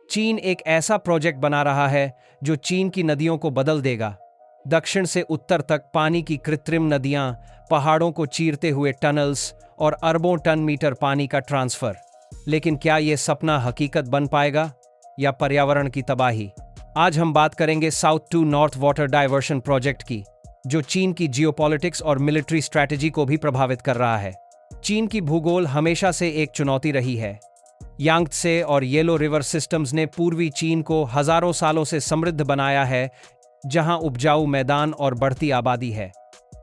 चीन एक ऐसा प्रोजेक्ट बना रहा है जो चीन की नदियों को बदल देगा। दक्षिण से उत्तर तक पानी की कृत्रिम नदियां, पहाड़ों को चीरते हुए टनल्स और अरबों टन मीटर पानी का ट्रांसफर। लेकिन क्या यह सपना हकीकत बन पाएगा या पर्यावरण की तबाही? आज हम बात करेंगे south to north water diversion project की, जो चीन की जियोपॉलिटिक्स और मिलिट्री स्ट्रैटेजी को भी प्रभावित कर रहा है। चीन की भूगोल हमेशा से एक चुनौती रही है। यांगत्से और येलो रिवर सिस्टम्स ने पूर्वी चीन को हजारों सालों से समृद्ध बनाया है, जहां उपजाऊ मैदान और बढ़ती आबादी है।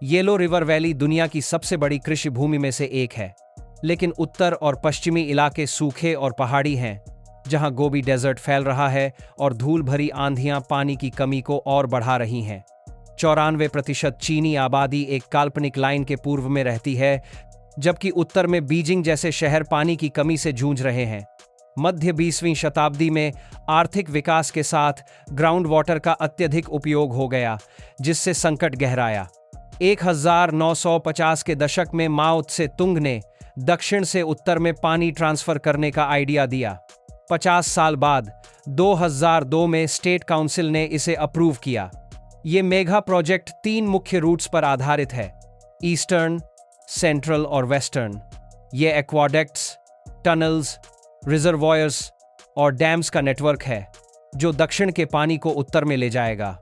येलो रिवर वैली दुनिया की सबसे बड़ी कृषि भूमि में से एक है, लेकिन उत्तर और पश्चिमी इलाके सूखे और पहाड़ी हैं, जहां गोबी डेजर्ट फैल रहा है और धूल भरी आंधियां पानी की कमी को और बढ़ा रही हैं। 94% चीनी आबादी एक काल्पनिक लाइन के पूर्व में रहती है, जबकि उत्तर में बीजिंग जैसे शहर पानी की कमी से जूझ रहे हैं। मध्य 20वीं शताब्दी में आर्थिक विकास के साथ ग्राउंड वाटर का अत्यधिक उपयोग हो गया, जिससे संकट गहराया। 1950 के दशक में माओ त्से तुंग ने दक्षिण से उत्तर में पानी ट्रांसफर करने का आइडिया दिया। 50 साल बाद 2002 में स्टेट काउंसिल ने इसे अप्रूव किया। ये मेगा प्रोजेक्ट 3 मुख्य रूट्स पर आधारित है: ईस्टर्न, सेंट्रल और वेस्टर्न। ये एक्वाडक्ट्स, टनल्स, रिजर्वॉयर्स और डैम्स का नेटवर्क है, जो दक्षिण के पानी को उत्तर में ले जाएगा।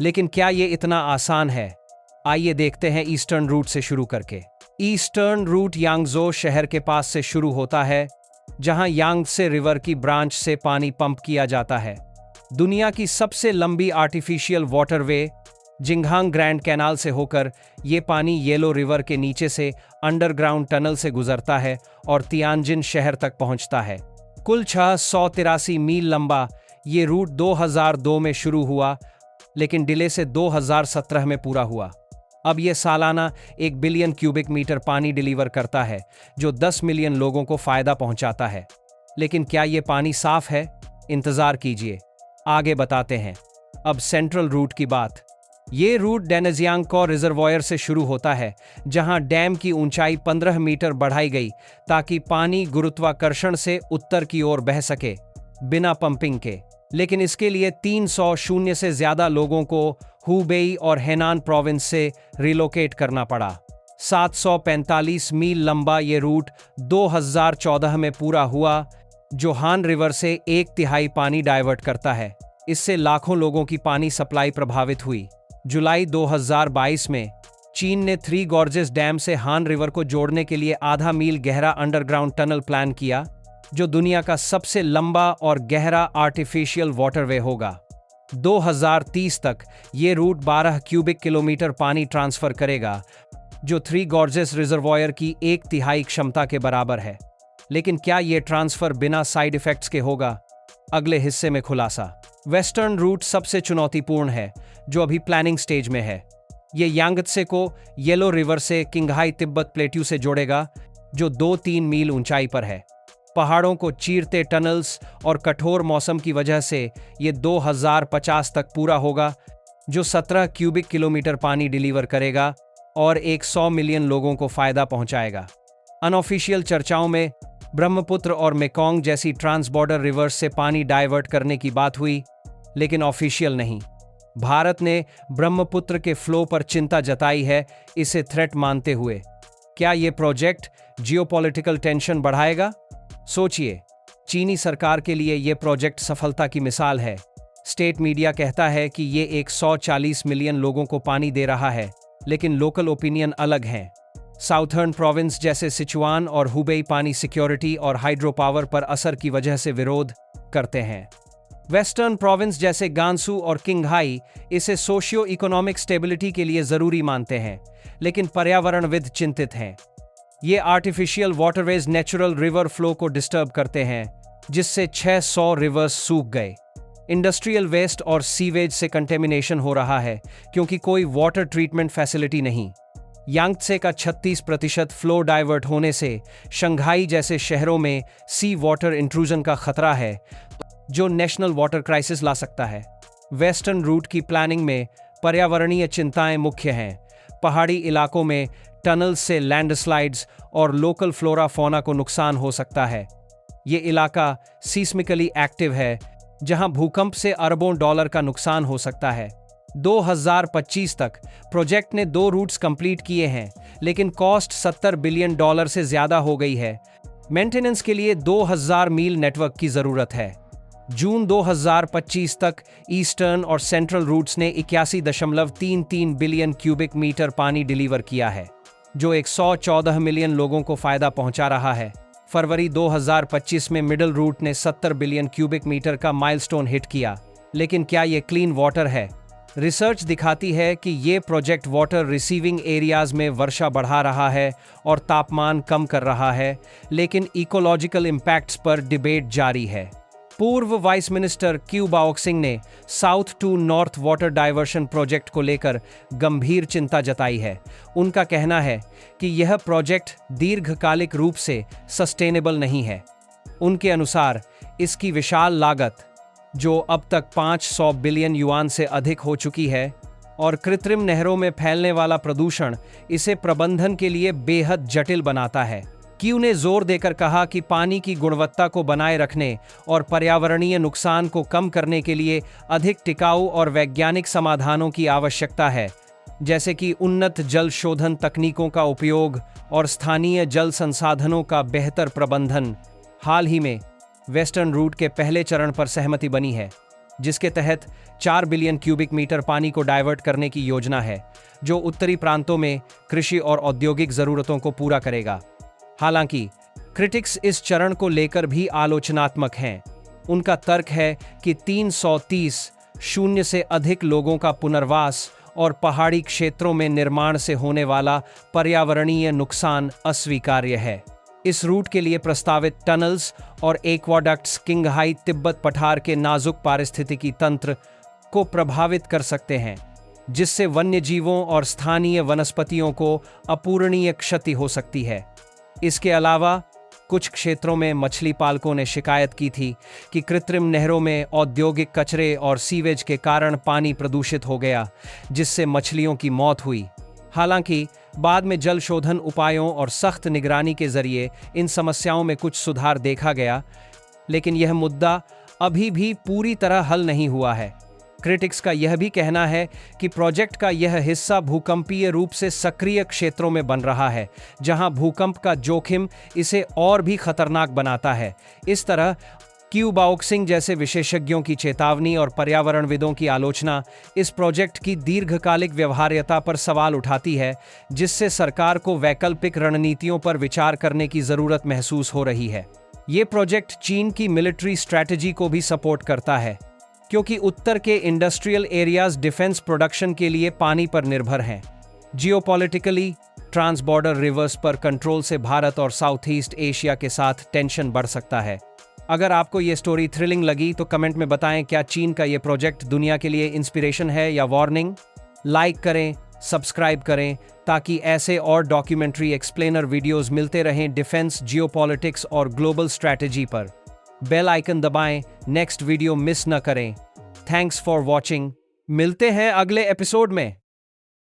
लेकिन क्या ये इतना आसान है? आइए देखते हैं ईस्टर्न रूट से शुरू करके। ईस्टर्न रूट यांगजो शहर के पास से शुरू होता है, जहां यांगत्से रिवर की ब्रांच से पानी पंप किया जाता है। दुनिया की सबसे लंबी आर्टिफिशियल वाटरवे जिंगहांग ग्रैंड कैनाल से होकर ये पानी येलो रिवर के नीचे से अंडरग्राउंड टनल से गुजरता है और तियानजिन शहर तक पहुंचता है। कुल 683 मील लंबा ये रूट 2002 में शुरू हुआ, लेकिन डिले से 2017 में पूरा हुआ। अब ये सालाना 1 बिलियन क्यूबिक मीटर पानी डिलीवर करता है, जो 10 मिलियन लोगों को फायदा पहुंचाता है। लेकिन क्या ये पानी साफ है? इंतजार कीजिए, आगे बताते हैं। अब सेंट्रल रूट की बात। ये रूट डेनजियांगको रिजर्वॉयर से शुरू होता है, जहां डैम की ऊंचाई 15 मीटर बढ़ाई गई ताकि पानी गुरुत्वाकर्षण से उत्तर की ओर बह सके, बिना पंपिंग के। लेकिन इसके लिए 300 से ज्यादा लोगों को हुबेई और हेनान प्रोविंस से रिलोकेट करना पड़ा। 745 मील लंबा ये रूट 2014 में पूरा हुआ, जो हान रिवर से 1/3 पानी डाइवर्ट करता है। इससे लाखों लोगों की पानी सप्लाई प्रभावित हुई। जुलाई 2022 में चीन ने 3 गॉर्जेस डैम से हान रिवर को जोड़ने के लिए आधा मील गहरा अंडरग्राउंड टनल प्लान किया, जो दुनिया का सबसे लंबा और गहरा आर्टिफिशियल वाटरवे होगा। 2030 तक ये रूट 12 क्यूबिक किलोमीटर पानी ट्रांसफर करेगा, जो 3 गॉर्जेस रिजर्वॉयर की 1/3 क्षमता के बराबर है। लेकिन क्या ये ट्रांसफर बिना साइड इफेक्ट्स के होगा? अगले हिस्से में खुलासा। वेस्टर्न रूट सबसे चुनौतीपूर्ण है, जो अभी प्लानिंग स्टेज में है। ये यांगत्से को येलो रिवर से किंगहाई तिब्बत प्लेट्यू से जोड़ेगा, जो 2-3 मील ऊंचाई पर है। पहाड़ों को चीरते टनल्स और कठोर मौसम की वजह से ये 2050 तक पूरा होगा, जो 17 क्यूबिक किलोमीटर पानी डिलीवर करेगा और 100 मिलियन लोगों को फायदा पहुंचाएगा। अनऑफिशियल चर्चाओं में ब्रह्मपुत्र और मेकोंग जैसी ट्रांसबॉर्डर रिवर्स से पानी डाइवर्ट करने की बात हुई, लेकिन ऑफिशियल नहीं। भारत ने ब्रह्मपुत्र के फ्लो पर चिंता जताई है, इसे थ्रेट मानते हुए। क्या ये प्रोजेक्ट जियोपॉलिटिकल टेंशन बढ़ाएगा? सोचिए, चीनी सरकार के लिए ये प्रोजेक्ट सफलता की मिसाल है। स्टेट मीडिया कहता है कि ये 140 मिलियन लोगों को पानी दे रहा है, लेकिन लोकल ओपिनियन अलग हैं। साउथर्न प्रोविंस जैसे सिचुआन और हुबेई पानी सिक्योरिटी और हाइड्रो पावर पर असर की वजह से विरोध करते हैं। वेस्टर्न प्रोविंस जैसे गांसू और किंगहाई इसे सोशियो इकोनॉमिक स्टेबिलिटी के लिए जरूरी मानते हैं, लेकिन पर्यावरणविद चिंतित हैं। ये artificial waterways natural river flow को डिस्टर्ब करते हैं, जिससे 600 रिवर्स सूख गए। इंडस्ट्रियल वेस्ट और सीवेज से कंटेमिनेशन हो रहा है, क्योंकि कोई वाटर ट्रीटमेंट फैसिलिटी नहीं। यांगत्से का 36% फ्लो डाइवर्ट होने से शंघाई जैसे शहरों में सी वाटर इंट्रूजन का खतरा है, जो नेशनल वाटर क्राइसिस ला सकता है। वेस्टर्न रूट की प्लानिंग में पर्यावरणीय चिंताएं मुख्य हैं। पहाड़ी इलाकों में टनल्स से लैंडस्लाइड्स और लोकल फ्लोरा फौना को नुकसान हो सकता है। ये इलाका सीस्मिकली एक्टिव है, जहां भूकंप से अरबों डॉलर का नुकसान हो सकता है। 2025 तक प्रोजेक्ट ने 2 रूट्स कंप्लीट किए हैं, लेकिन कॉस्ट $70 बिलियन से ज्यादा हो गई है। मेंटेनेंस के लिए 2000 मील नेटवर्क की जरूरत है। जून 2025 तक ईस्टर्न और सेंट्रल रूट्स ने 81.33 बिलियन क्यूबिक मीटर पानी डिलीवर किया है, जो 114 मिलियन लोगों को फायदा पहुंचा रहा है। फरवरी 2025 में मिडल रूट ने 70 बिलियन क्यूबिक मीटर का माइलस्टोन हिट किया, लेकिन क्या ये क्लीन वाटर है? रिसर्च दिखाती है कि ये प्रोजेक्ट वाटर रिसीविंग एरियाज में वर्षा बढ़ा रहा है और तापमान कम कर रहा है, लेकिन इकोलॉजिकल इम्पैक्ट्स पर डिबेट जारी है। पूर्व vice minister Qiu Baoxing ने south to north water diversion project को लेकर गंभीर चिंता जताई है। उनका कहना है कि यह प्रोजेक्ट दीर्घकालिक रूप से सस्टेनेबल नहीं है। उनके अनुसार इसकी विशाल लागत, जो अब तक 500 बिलियन युआन से अधिक हो चुकी है, और कृत्रिम नहरों में फैलने वाला प्रदूषण इसे प्रबंधन के लिए बेहद जटिल बनाता है। क्यू ने जोर देकर कहा कि पानी की गुणवत्ता को बनाए रखने और पर्यावरणीय नुकसान को कम करने के लिए अधिक टिकाऊ और वैज्ञानिक समाधानों की आवश्यकता है, जैसे कि उन्नत जल शोधन तकनीकों का उपयोग और स्थानीय जल संसाधनों का बेहतर प्रबंधन। हाल ही में वेस्टर्न रूट के पहले चरण पर सहमति बनी है, जिसके तहत 4 बिलियन क्यूबिक मीटर पानी को डाइवर्ट करने की योजना है, जो उत्तरी प्रांतों में कृषि और औद्योगिक जरूरतों को पूरा करेगा। हालांकि क्रिटिक्स इस चरण को लेकर भी आलोचनात्मक हैं। उनका तर्क है कि 330 शून्य से अधिक लोगों का पुनर्वास और पहाड़ी क्षेत्रों में निर्माण से होने वाला पर्यावरणीय नुकसान अस्वीकार्य है। इस रूट के लिए प्रस्तावित टनल्स और एक्वाडक्ट्स किंगहाई तिब्बत पठार के नाजुक पारिस्थितिकी तंत्र को प्रभावित कर सकते हैं, जिससे वन्यजीवों और स्थानीय वनस्पतियों को अपूरणीय क्षति हो सकती है। इसके अलावा कुछ क्षेत्रों में मछली पालकों ने शिकायत की थी कि कृत्रिम नहरों में औद्योगिक कचरे और सीवेज के कारण पानी प्रदूषित हो गया, जिससे मछलियों की मौत हुई। हालांकि बाद में जल शोधन उपायों और सख्त निगरानी के जरिए इन समस्याओं में कुछ सुधार देखा गया, लेकिन यह मुद्दा अभी भी पूरी तरह हल नहीं हुआ है। क्रिटिक्स का यह भी कहना है कि प्रोजेक्ट का यह हिस्सा भूकंपीय रूप से सक्रिय क्षेत्रों में बन रहा है, जहां भूकंप का जोखिम इसे और भी खतरनाक बनाता है। इस तरह क्यू बाओक सिंह जैसे विशेषज्ञों की चेतावनी और पर्यावरणविदों की आलोचना इस प्रोजेक्ट की दीर्घकालिक व्यवहार्यता पर सवाल उठाती है, जिससे सरकार को वैकल्पिक रणनीतियों पर विचार करने की जरूरत महसूस हो रही है। ये प्रोजेक्ट चीन की मिलिट्री स्ट्रैटेजी को भी सपोर्ट करता है, क्योंकि उत्तर के इंडस्ट्रियल एरियाज डिफेंस प्रोडक्शन के लिए पानी पर निर्भर हैं। जियोपॉलिटिकली, ट्रांस बॉर्डर रिवर्स पर कंट्रोल से भारत और साउथ ईस्ट एशिया के साथ टेंशन बढ़ सकता है। अगर आपको ये स्टोरी थ्रिलिंग लगी तो कमेंट में बताएं, क्या चीन का ये प्रोजेक्ट दुनिया के लिए इंस्पिरेशन है या वार्निंग? लाइक करें, सब्सक्राइब करें, ताकि ऐसे और डॉक्यूमेंट्री एक्सप्लेनर वीडियोस मिलते रहें डिफेंस, जियोपॉलिटिक्स और ग्लोबल स्ट्रैटेजी पर। बेल आइकन दबाएं, नेक्स्ट वीडियो मिस न करें। Thanks for watching. मिलते हैं अगले एपिसोड में।